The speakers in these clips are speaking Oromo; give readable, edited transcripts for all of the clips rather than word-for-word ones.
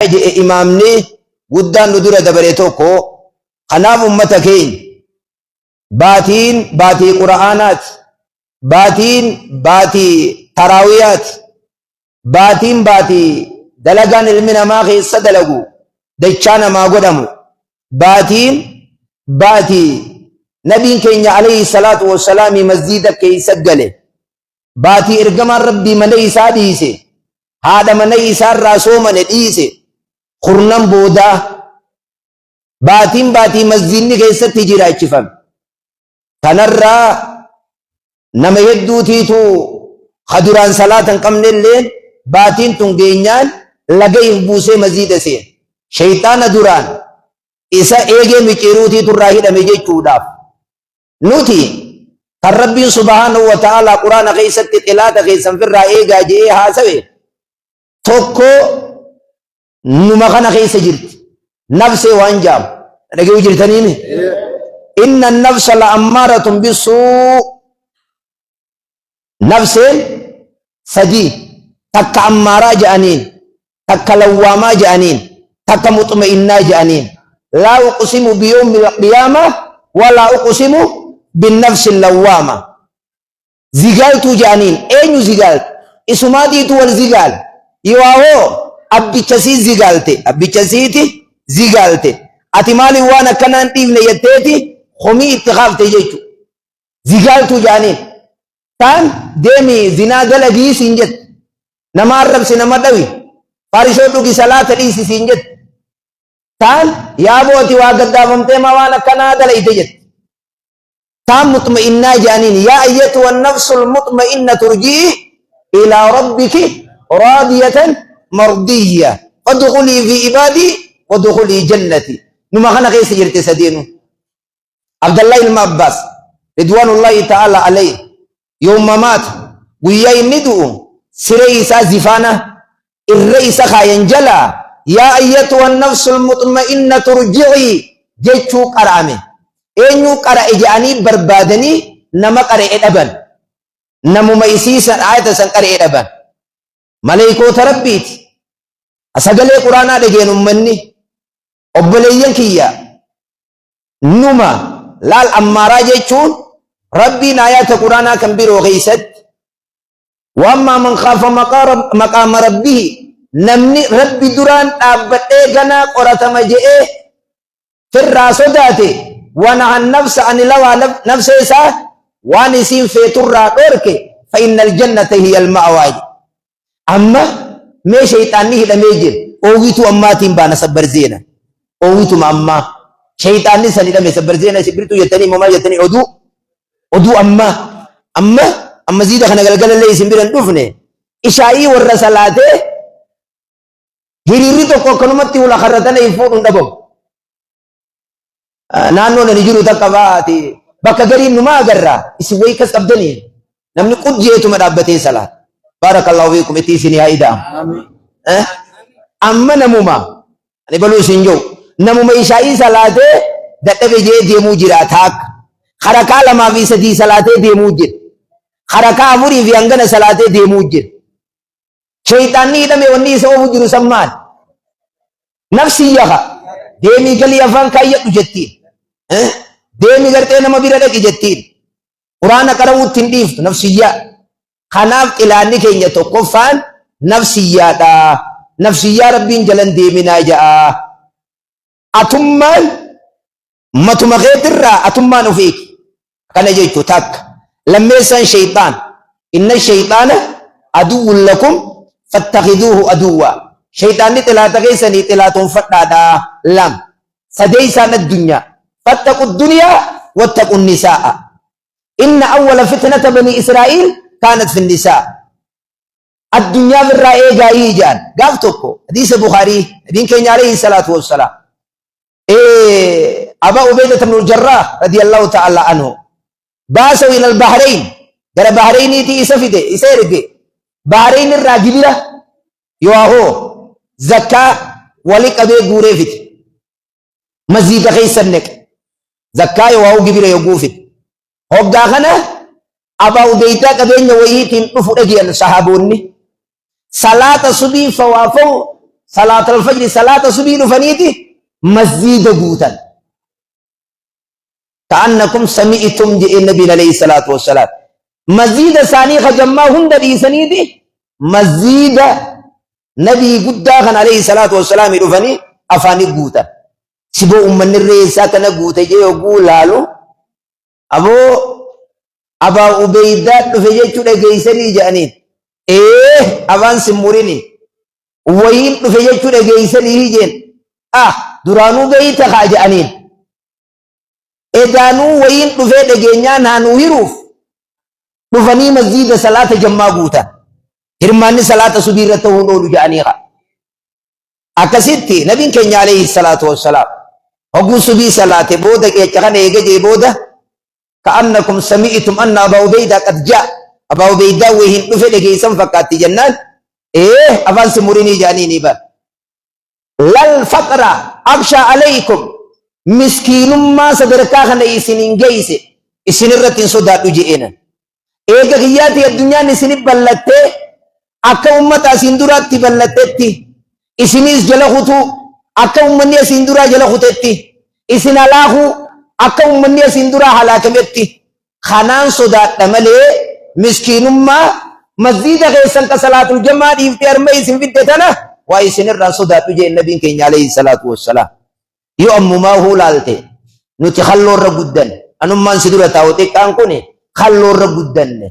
imaamni guddaan nu dura dabare tokko kanaaf ummata keenya baatii quraanaati, baatii taraawiyaati, baatii dalagaan ilmi namaa keessa dalagu dachaa namaa godhamu, baatii nabiin keenya alayhi salaatu wassalaami masjida keessa gale, baatii ergamaan rabbii mana isaa dhiise, haadha mana isaa irraa soomane dhiise, kurnan boodaa baatii masjidni keessatti jiraachifame. Kanarraa nama hedduutiitu kaduraan salaata hin qabnelleen baatiin tun geenyaan laga if buusee masjida seen. Shayxaana duraan isa eegee miciiruutiitu irraa hidhame jechuudhaaf. Nuti kan rabbiin subhaanahu wa ta'ala quraana keessatti xilaata keessan firraa eegaa jedhee haasawe tokko numa kana keessa jirti. Nafsee waan jaamu dhaga'uu jirtaniimi. Inna an-nafsa la'ammaaratun bis-suu'. Nafseen sadii takka ammaaraa jedhaniin, takka lawwaamaa jedhaniin, takka muxma'innaa jedhaniin. Laa uqsimu biyawmil qiyaamah walaa uqsimu bin-nafsi lawwaama. Zigaaltuu jedhaniin eenyu zigaaltu? Isumaatiitu wal zigaal. Yoo abbichasii zigaalte zigaalte ati maaliin waan akkanaan dhiifne jetteeti homii itti kaafte jechuudha. Zigaaltuu jedhaniin taan deemi zinaa dalagii siin jette, nama arrabsi nama dhawi, faarishoo dhugi salaata dhiisi siin jette, taan yaabooti waa gaddaafamtee ma waan akkanaa dalayte jette. Taan muxma'innaa jedhaniin yaa ayyatu wan-nafsul muxma'inna turji'i ilaa rabbiki raadiyatan mardiyya fadkhulii fi ibaadii wadkhulii jannati. Numa kana keessa jirte sadeenu. Abdallah ilma Abbaas ridwaanullahi ta'ala alayhi yooma maatu guyyaa inni du'u siree isaa zifaana irra isa kaayan jalaa yaa ayyatu wan-nafsul muxma'inna turji'i jechuu qara'ame. Eenyu qara'e jedhanii barbaadanii nama qara'e dhaban. Namuma isiisan aayata san qara'e dhaban. Maleekoota rabbiiti. Sagalee quraanaa dhageen ummanni obboleeyyan kiyya numa laal ammaaraa jechuun rabbiin aayata quraanaa kan biroo keessatti wammaa man khaafa maqaama rabbihi namni rabbi duraan dhaabbadhee ganaa qoratama je'ee firraa sodaate ونهى النفس عن الهوى نفس إساء وان يسين في ترى دورك فإن الجنة هي المأوى. أما ما شيطاني لم يجر أوغيتو أماتين بانا سبر زينة أوغيتو أما شيطاني سني لم يسبر زينة سبرتو يتني مما يتني أدو أما زيدا خنا قلقل اللي يسنبيرن دفنه إشائي والرسالات هيريري تو كنمتي ولا خرطنا يفوتون دبم naannoo na jiru takka baati bakka gariin numa agarra isin way kas qabdanii namni qudjeetuma dhaabbatee salaat barakallahu fiikum itti isin yaa ida'am amma namuma ani baluu isin jiru namuma ishaa'ii salaatee dadhabe jee deemuu jira taakka harakaa lamaa fi sadii salaatee deemuu jira harakaa afurii fi hangana salaatee deemuu jira shayxaanni hidhame wanni isa oofu jiru sammaan nafsi yaha deemii galii afaan kaayyadhu jettiin deemi gartee nama bira dhaqi jettiin quraana qara'uutti hin dhiiftu nafsiyyaa. Kanaaf xilaanni keenya tokkoffaan nafsiyyaadha. Nafsiyyaa rabbiin jalan deeminaa ja'a. Atummaan matuma keetirraa atummaan ofiiki kana jechuu takka. Lammeessaan shayxaan inna shayxaana aduwwun lakum fattakhiduuhu aduwwaa. Shayxaanni xilaata keessanii xilaatoonfadhaadha. Lam sadeeysaan addunyaa فاتقوا الدنيا واتقوا النساء إن أول فتنة بني إسرائيل كانت في النساء. الدنيا من رأي جايجان قافتوكو حديث البخاري دين كان عليه الصلاة والسلام أبا عبيدة بن الجراح رضي الله تعالى عنه باسوا إلى البحرين قال بحرين تي إسفده إسيرده بحرين الراجبية يواهو زكاة ولك أبي قوريفت مزيد خيسنك زكاة وهو جبير يقوفت هبدا خنا أبا عبيدة كبين ويهتين نفرجي الصحابوني صلاة صبي فوافو صلاة الفجر صلاة صبي فنيتي مسجد بوتا كأنكم سمعتم جاء النبي عليه الصلاة والسلام مسجد ثاني خجمع هند دي سنيدي مسجد نبي قدّا عليه الصلاة والسلام رفني أفاني بوتا سبو أمن الرئيسة كان بوتا جي يقول لالو أبا عبيدة رفجي چوڑے گئیسنی جانين أفان سموريني وين رفجي چوڑے گئیسنی ہی جين درانو گئیتا خاجانين إدانو وين رفجي دگينيا نانو هروف رفني مسجد صلاة جمع بوتا هرماني صلاة سبيرته نولو جانيها أكسيتي نبي كنيا عليه الصلاة والسلام وقو سبي صلاة بودا كيشغن إيجي بودا كأنكم سمعتم أن أبا عبيدة قد جاء أبا عبيدة وهن نفل كيسان فكاتي جنان أفان سموريني جانيني با للفقر أخشى عليكم مسكين ما صدركاخن إسنين جيسي إسنين رتين صدات جئنا إيجا غياتي الدنيا نسنين بلتة أكا أمتا سندرات تبلتتي إسنيس جلخوتو أكا أمنيا سندرا جلخوتتي إسن الله أكا أمنيا سندرا حلاكمتي خانان صدات نمالي مسكين ما مسجد غيسان كصلاة الجماعة إفتيار ما يسن فدتنا وإسن الران صدات جي النبي كين عليه الصلاة والسلام يؤم ما هو لالتي نتخلو الرقودن أنمان سدرا تاوتي كان كوني خلو الرقودن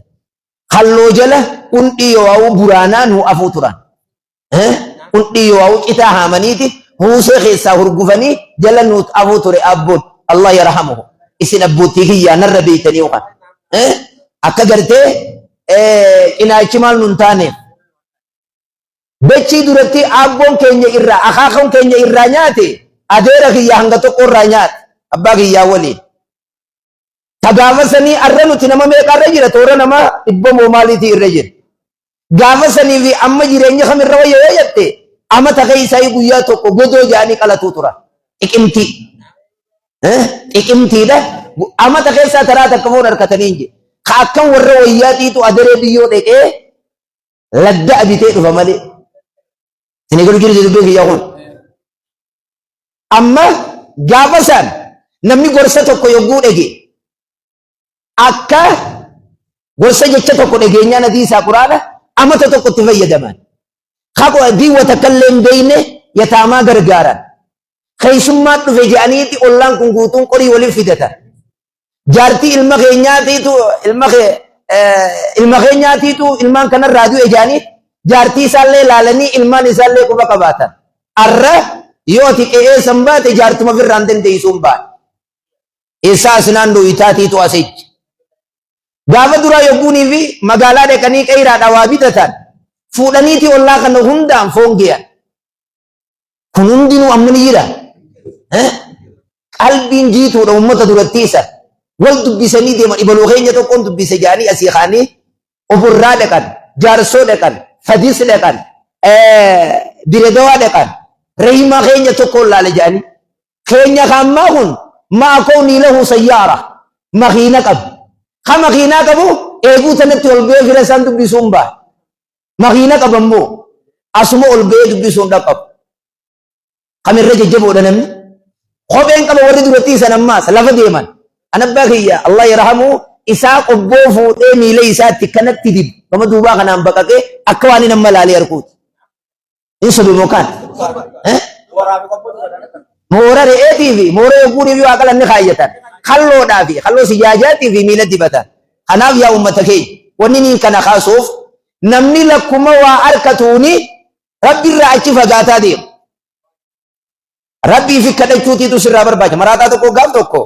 خلو جله كنتي يواو برانان هو أفوتران كنتي يواو كتا هامنيتي هو سيخي ساهر قفني جله نوت أفوتر أبود الله يرحمه إسن أبوتي هي نربيتني وقت أكا قرتي إنا إجمال ننتاني بچي درتي أبون كيني إرّا أخاكم كيني إرّا نياتي أديرك يا هنگتو قرّا نيات أباك يا ولي تغافسني أرنو تنما ميقا رجل تورا نما إبا مومالي تي الرجل غافسني في أما جيريني خمي الرواية يجبتي أما تغيساي قوياتو قدو جاني قلت توترا إكمتي إكمتي ده أما تغيسا ترى تكفون أركتنينجي خاكم والرواياتي تو أدري بيو ديك لدأ بيتي فمالي سنقول جيري جدو بيكي يقول أما غافسان نمي قرصتو كو يقول إيجي akka gorsa jecha tokko dhageenya nadiisa quraana amata tokko itti fayyadaman khaqo diiwata kalleen beeyne yataamaa gargaaran keeysummaa dhufe jedhaniiti ollaan kun guutuun qorii waliin fidatan jaartii ilma keenyaatiitu ilmaan kanarraa du'e jedhanii jaartii isaallee laalanii ilmaan isaallee quba qabaatan arra yoo ati qe'ee san baate jaartuma firraan dandeeysuun baate isaas naannoo itaatiitu asichi gaafa duraa yogguunii fi magaalaa dhaqanii qeeyraadhaa waa bitatan fuudhaniiti ollaa kana hundaan foon ge'an kun hundinuu amma ni jira qalbiin jiituudha ummata durattiisa wal dubbisanii deeman ibaloo keenya tokkoon dubbise jedhanii asii kaanii ofirraa dhaqan jaarsoo dhaqan fadis dhaqan diredawaa dhaqan reehimaa keenya tokkoon laale jedhanii keenya kaammaa kun maa koonii lahu sayyaara makiina qabu makiina qabu eeguu tanatti ol ba'ee fira isaan dubbisuun ba'a. Makiina qabammoo asuma ol ba'ee dubbisuun dhaqqabu. Kamirra jajjaboodha namni. Kopheen qaba warri duratti isan ammaas lafa deeman. Anabbaa kiyya Allah yarhamu isaa qobboo fuudhee miila isaatti kanatti dibu. Gama duubaa kanaan baqaqee akka waan hin amma laalee arguuti. Hin sobimoo kaan. Moora re'eetii fi moora yogguunii fi waa qalanni kaayyatan. خلونا في خلو سجاجاتي في ميلة دبتا خناف يا أمتكي ونني كان خاسوف نمني لكم وأركتوني ربي الرعاتي فقاتا دي ربي في كده چوتي تسر رابر باج مراتا تكو غام تكو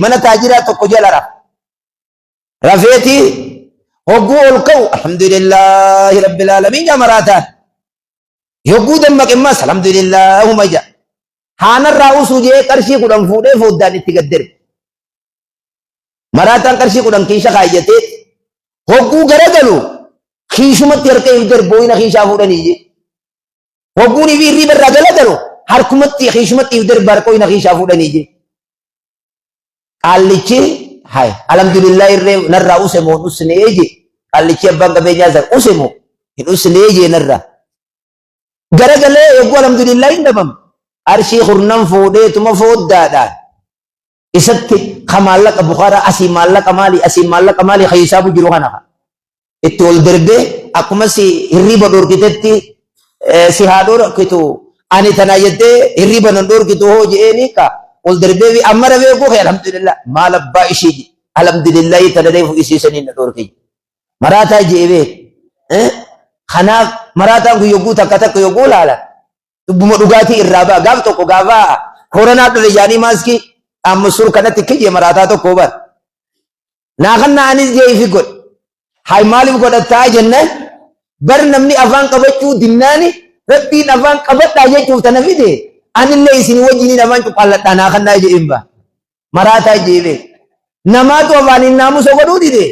من تاجرا تكو جلرا رفيتي هقو الكو الحمد لله رب العالمين يا مراتا يقو دمك إماس الحمد لله هم جاء هانا الرأوس جاء كرشي قدام فوده فودان اتقدر مراتان كرشي قدام كيشا خايجته هقو غرقلو خيشمت يركي ادر بوينا خيشا فوده نيجي هقو نبي ريبر رغلقلو حركمت خيشمت ادر بركوينا خيشا فوده نيجي قال لكي هاي الحمد لله نرى أسمو نسنيجي قال لكي أبان قبينيا زر أسمو نسنيجي نرى garagalee eeguu alhamdulillah hin dhabamu. Arshii hurnan fuudheetuma fooddaadhaan isatti ka maallaqa Bukhaara asii maallaqa maali ka hisaabu jiru kana itti ol darbee akkuma si hirriba dhorkitetti si haa dhorkitu ani tana jettee hirriba nan dhorkitu hoo je'eeni ka ol darbee amma rabee koo alhamdulillah maal abbaa ishii alhamdulillah tana deefu isiisanii na dhorke maraataa je'ee kanaaf maraataan kun yogguu takka yogguu laalan dubbuma dhugaatii irraa ba'a gaaf tokko gaafa koronaa dhale jaanii maaskii amma sur kanatti kijee maraataa tokko bar naa kan naanis jeefi godhe hay maaliif godhataa jennaan bar namni afaan qabachuu dinnaani rabbiin afaan qabadhaa jechuuf tana fide anillee isin wajjiniin afaan cuqqaalladhaa naa kan naa je'in ba maraataa jeebe namaatu afaaniin naamusa godhuu dide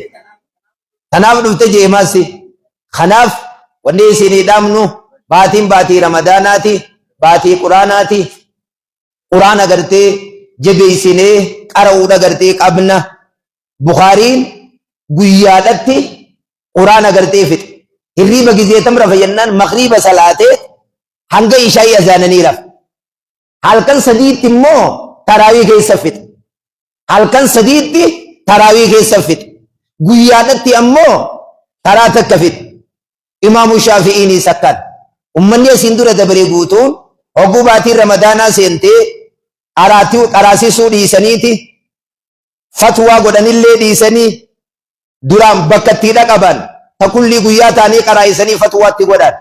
kanaaf dhufte jee maasi kanaaf wanni isinii dhaamnu baatiin baatii ramadaanaati baatii quraanaati quraana gartee jabeessinee qara'uudha gartee qabna Bukhaariin guyyaadhatti quraana gartee fixe hirriba gizee tamra fayyannaan magriiba salaatee hanga ishaa'ii azaananii rafa halkan sadiitti immoo taraawii keessa fixe halkan sadiitti taraawii keessa fixe guyyaadhatti ammoo taraa takka fixe imaamu Shaafi'iin sakkan ummanni asiin dura dabaree guutuun hogguu baatiin ramadaanaa seentee qaraasisuu dhiisaniiti fatwaa godhanillee dhiisanii duraan bakka itti dhaqaban ta kullii guyyaa taanii qaraasisanii fatwaatti godhan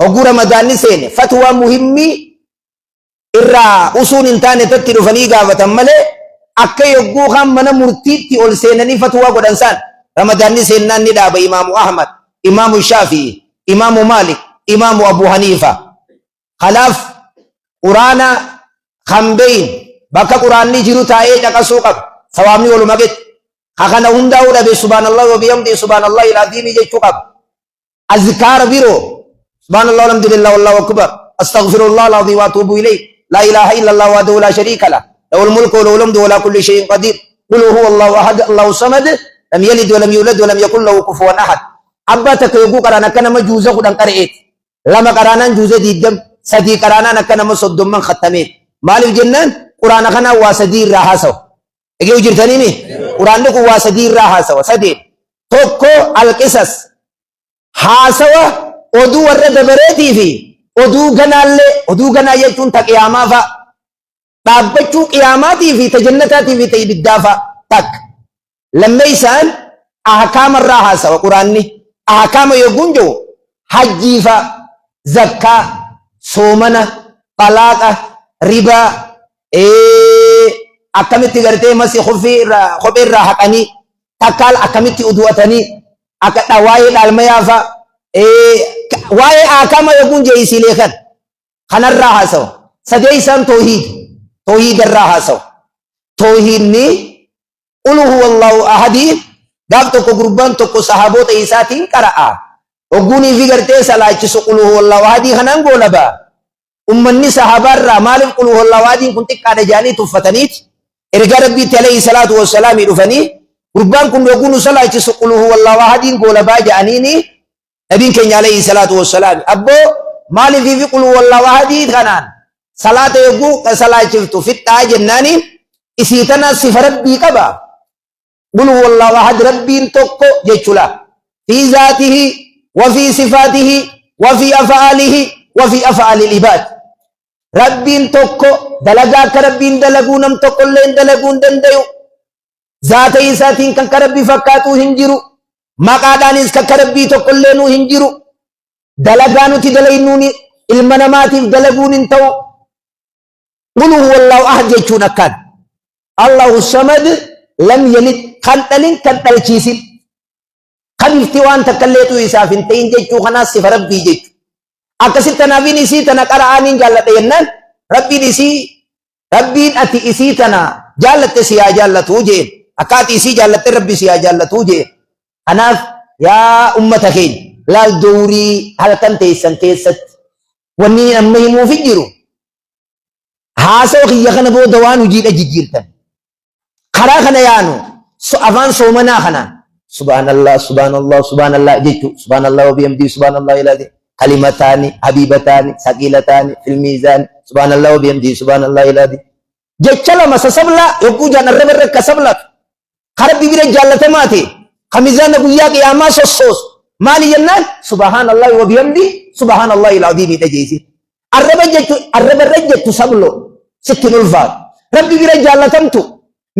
hogguu ramadaanni seene fatwaa muhimmii irraa usuun hin taane tatti dhufanii gaafatan malee akka yogguu kan mana murtiitti ol seenanii fatwaa godhan san ramadaanni seennaan ni dhaaba imaamu Ahmad imaamu Shaafi'i imaamu Maalik imaamu Abu Haniifa kanaaf quraana khambein bakka quraanni jiru taa'ee caqasuu qaba sawaabni waluma gette hakana hundaa'uu dhabe subhaanallah wa bihamdihi subhaanallah al-aziim jechuu qaba azkaara biroo subhaanallah alhamdulillah wallahu akbar astaghfirullah al-azim wa atubu ilayh la ilaha illa allah wahdahu la sharika lah lahul mulku wa lahul hamdu wa la kulli shay'in qadir qul huwa allahu ahad allahu samad lam yalid wa lam yulad wa lam yakul lahu kufuwan ahad abba takka yogguu qaraan akka nama juuza kudhan qara'eet lama qaraanaan juuza diiddam sadii qaraanaan akka nama soddomman khattameet maaliif jennaan quraana kana waa sadii irraa haasawa eegee jirtaniimi quraanni kun waa sadii irraa haasawa sadeen tokko alqisas haasawa oduu warra dabareetii fi oduu ganaa jechuun ta qiyaamaa fa'a dhaabbachuu qiyaamaatii fi ta jannataatii fi ta ibiddaa fa'a takka lammeessaan ahkaama irraa haasawa quraanni ahkaama yogguun jiru hajjii fa'a zakkaa soomana talaaqa ribaa akkamitti gartee masi kophee irraa haqanii takkaal akkamitti udu'atanii akka waa'ee dhaalmayaa fa'a waa'ee ahkaama yogguun jeesilee kanarraa haasawa sadeessaan toohiidarraa haasawa toohiidni qul huwa allahu ahadii gaaf tokko gurbaan tokko sahaboota isaatiin qara'a ogguunii fi gartee salaachisu qul huwa allahu ahadii kanaan goolaba ummanni sahabaarraa maaliif qul huwa allahu ahadiin kun xiqqaadha jedhanii tuffataniiti erga rabbiitti alayhi salaatu wassalaamii dhufanii gurbaan kun ogguunu salaachisu qul huwa allahu ahadiin goolabaa jedhaniini nabiin keenya alayhi salaatu wassalaami abboo maaliif fi qul huwa allahu ahadii kanaan salaata yogguu salaachiftu fixxaa jennaani isii tana sifa rabbii qaba qul huwa allahu ahad rabbiin tokko jechuudha fi zaatihi wa fi sifaatihi wa fi af'aalihi wa fi af'aali al-ibaad rabbiin tokko dalagaa akka rabbiin dalaguu nam tokkollee dalaguu hin danda'u zaata isaatiin kan ka rabbii fakkaatu hin jiru maqaadhaanis kan ka rabbii tokkollee nuu hin jiru dalagaa nuti dalaynuun ilma namaatiif dalaguun hin ta'u qul huwa allahu ahad jechuun akkaan allahu samad lam yalid kan dhalin kan dhalchiisin kan ifti waan takkalleetu isaaf hin ta'in jechuu kanaas sifa rabbii jechu akkasitti tanaafiin isii tana qara'aaniin jaalladha jennaan rabbiin ati isii tana jaallatte si haa jaallatuu jeen akka ati isii jaallatte rabbi si haa jaallatuu jeen kanaaf yaa ummata keenya laal dowrii halkan teessan keessatti wanni amma himuuf hin jiru haasawa kiyya kana booda waan hojiidha jijjiirtan karaa kana yaanu afaan soomanaa kanaan subhaanallah subhaanallah subhaanallah jechu subhaanallah wa bihamdihi subhaanallah ilaati كلمتان حبيبتان ثقيلتان في الميزان سبحان الله وبحمده سبحان الله العظيم جچلا مسسبلا يقو جان الربر كسبلا خرب بير جالتماتي خميزان غيا قياما سوس مالي جنان سبحان الله وبحمده سبحان الله العظيم تجيسي الربر رجت سبلو ستين الفات ربي بير جالتمتو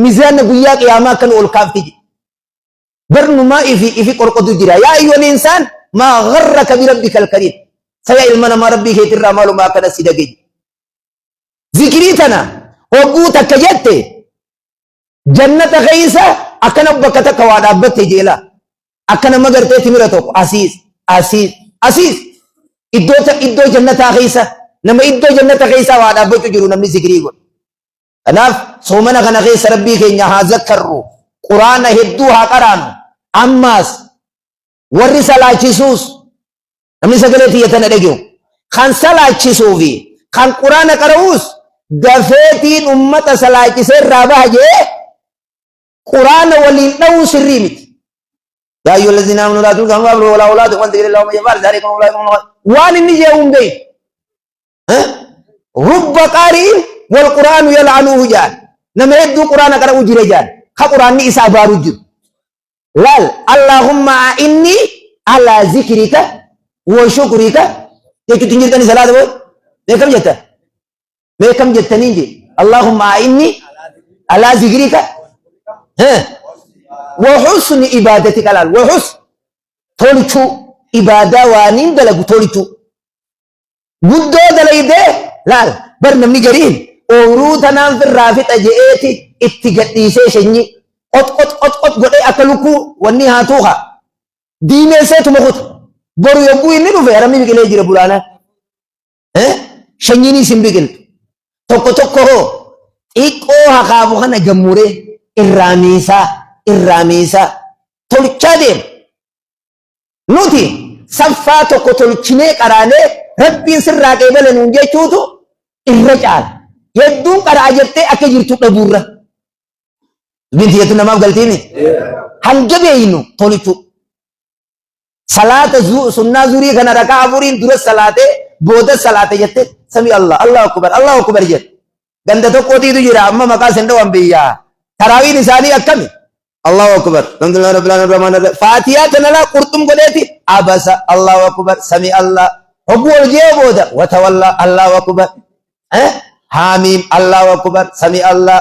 ميزان غيا قياما كن الكافتي برنما في قرقدو جرا يا ايها الانسان ما غرك بربك الكريم سيا المنا ما ربي هيت الرمال ما كان سيدجي ذكريتنا وقوت كجت جنة غيسة أكن بكتك وادابت جيلا أكن مگر تمرتو أسيس إدو جنة غيسة نما إدو جنة غيسة وادابت جرو نمني ذكري قول أناف سومنا كان غيسة ربي كي ذكروا قرآن هدوها قرانو أماس warri salaachisuus namni sagalee tiyyatan dhageeyu kan salaachisuu fi kan quraana qara'uus dafeetiin ummata salaachisee irraa baha jee quraana waliin dha'uu sirrii miti yaa ayyuha allaziina aamanuu laa tulquu amwaalahum walaa awlaadakum an dhikri llaahi man yaf'al dhaalika waan inni jee hundee rubba qaari'in wal quraanu yal'anuuhu jaan nama hedduu quraana qara'uu jire jaan ka quraanni isa abaaruu jiru لال اللهم إني على ذكرك وشكرك يكتب تنجر تاني صلاة بوي ميكم جتا ميكم جتا نيجي اللهم إني على ذكرك وحسن عبادتك لال وحسن تولتو عبادة وانين دلقو تولتو قدو دلقيده لال برنمني قرين اوروتنا في الرافت أجئتي اتقديسي شني قط قد أكلكو وني هاتوها دينه سيتو مخوت برو يبو إني نوفي رمي بكي ليجي ربولانا شنيني سنبكي توكو هو إيكو هخافو خانا جموري الراميسا تولكا ديم نوتي صفا توكو تولكيني قراني ربين سر راقيبال نونجي چوتو الرجال يدون قراجبتي أكي جرتو قبورة بنتي يتنا ما قلتيني هنجبه إنه توليتو صلاة سنة زوري كنا ركع أبورين درس صلاة بودة صلاة جت سمي الله أكبر جت ganda tokko tiitu jira amma maqaa senda waan biyya tarawiin isaanii akkami Allahu akbar alhamdulillah rabbil alamin rahman arrahim fatiha tanala qurtum godeeti abasa Allahu akbar sami Allah hubul jeboda wa tawalla Allahu akbar hamim Allahu akbar sami Allah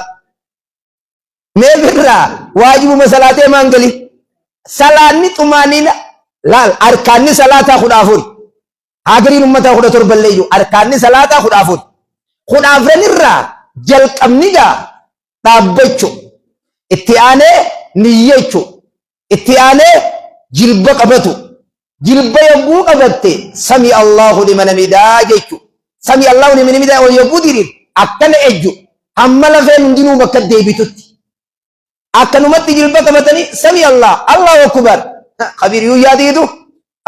mebirra wajibu masalate mangali salani tumanina lal arkanni salata khudafur hadirin ummata khudatur balleyu arkanni salata khudafur khudafranirra jalqabniga dabbachu ittiane niyechu ittiane jilba qabatu jilba yabu qabatte sami Allahu liman hamida jechu sami Allahu liman hamida wa yabudirin akkana ejju hammala fe ndinu bakka debitutti akkanumatti jilba qabatani sami Allahu akbar khabir yu yadidu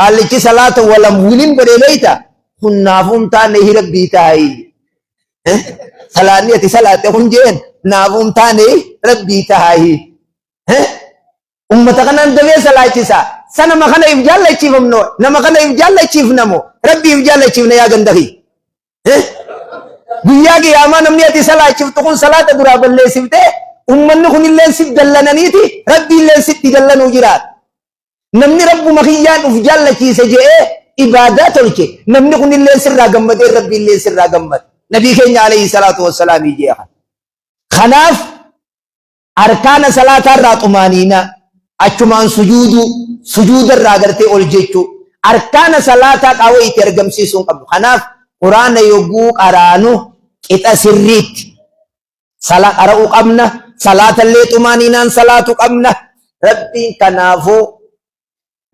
alchi salata wala mulin badeleita kunnafum ta ne rabbi tai salaniyati salate hunjen nafum ta ne rabbi tai ummata kanan dawe salachisa sana makana ibjalla chifamno nama kana ibjalla chifnamo rabbi ibjalla chifna ya gandahi biyagi amanamni ati salachif to kun salata dura balle sibte ummanni kun illeen sib dallananiti rabbi illeen sitti dallanu jirat namni rabbu makhiyan uf jallachiise jee ibadat tolche namni kun illeen sirra gammade rabbi illeen sirra gammad nabi keenya alayhi salatu wassalam jee khanaf arkana salata ra tumanina achuman sujudu ra garte ol jechu arkana salata qawayti argamsisun qabdu khanaf qur'ana yogu qaranu qita sirrit sala qara'u qabna salata li tumaninan salatu qabna rabbi kanafu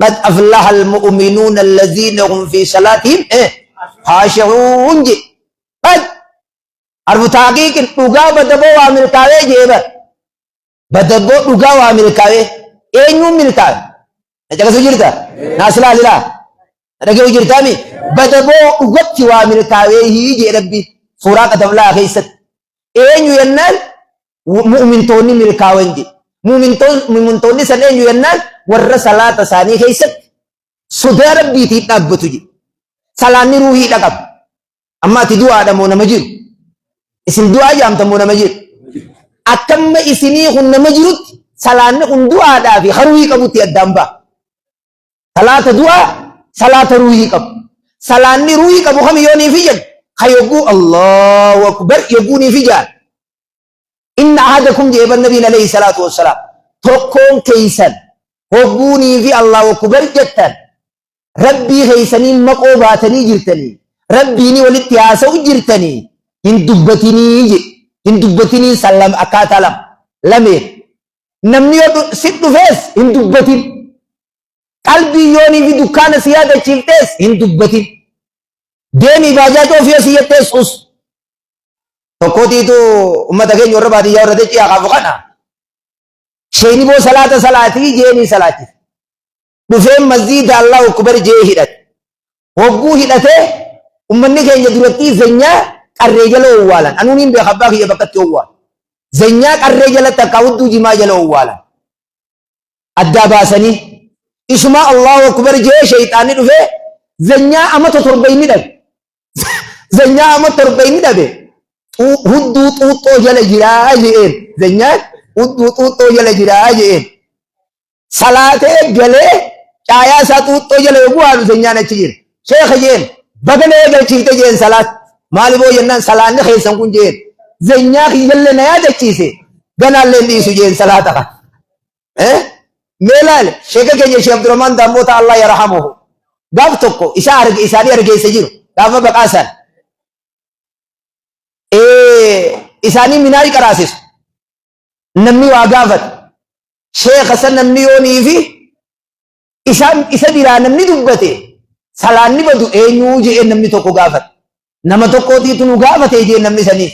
قد أفلح المؤمنون الذين هم في صلاتهم خاشعون قد عرف تحقيق دغا بدبو عامل كاوي جيبا بدبو دغا عامل كاوي اينو ملكاوي اجا سجرتا ناسلا لله رجو جرتامي بدبو دغتي عامل كاوي هي ربي سوره كتبلا خيست اينو ينال مؤمن توني ملكاوي مؤمن توني سنين ينال warra salata sani keeysat sodaa rabbiitiin dhaabbatu je salaanni ruuhii dhaqab. Amma ati du'aadha moo nama jiru? Isin du'aa jaamta moo nama jiru? Akkamma isinii kun nama jirutti salaanni kun du'aadhaa fi ruuhii qabutti addaan ba'a. Salaata du'aa, salaata ruuhii qabu. Salaanni ruuhii qabu kam yoonii fi jedhu kayogguu Allahu akbar yogguu fi jaan. Inna ahadakum jeeban nabiin alayhi salaatu wassalaam tokkoon keeysan hogguunii fi Allahu akbar jettan rabbii keeysanii maqoo baatanii jirtanii rabbiini walitti haasa'u jirtanii hin dubbatinii sallam akkaataa lameen namni yoo sit dhufees hin dubbatin qalbii yoonii fi dukkaana si yaadachiiftees hin dubbatin deemii baajaajoo fi si jettees us tokkootiitu ummata keenya warra baadiyyaa warra dachii haqaafu kana sheeni boo salaatii jeenii salaati dhufeen masjiida Allahu akbar jee hidhate hogguu hidhatee ummanni keenya duratti zanyaa qarree jala owwaalan anuuniin beekabbaa kiyya bakkatti owwaalan zanyaa qarree jalatti akka hudduu jimaa jala owwaalan addaa baasanii isuma Allahu akbar jee shayxaanni dhufee zanyaa amata torba inni dhabe zanyaa amata torba inni dhabe hudduu xuuxxoo jala jiraa jeen zanyaan hudduu xuuxxoo jala jiraa jeen salaatee galee caayaa isaa xuuxxoo jala yogguu haadhu zanyaan achi jira sheekha jeen bagalee galchiifte jeen salaat maali boo jennaan salaanni keessan kun jeen zanyaa kiyyalle na yaadachiise ganaallee dhiisu jeen salaata kan meelaal sheeka keenya Sheekh Abdurrahmaan Daammoota Allah yarhamuhu gaaf tokko isaanii argeessa jiru gaafa baqaasan isaanii minaayi qaraasisu namni waa gaafate sheekha san namni yoonii fi isa biraa namni dubbate salaanni badu eenyuu jee namni tokko gaafate nama tokkootiitu nu gaafate jee namni saniif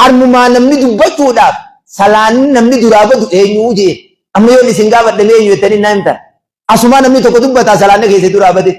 armumaa namni dubbachuudhaaf salaanni namni duraa badu eenyuu jee amma yoon isin gaafadhe eenyu jettanii naa himtan asumaa namni tokko dubbataa salaanni keessa duraa bade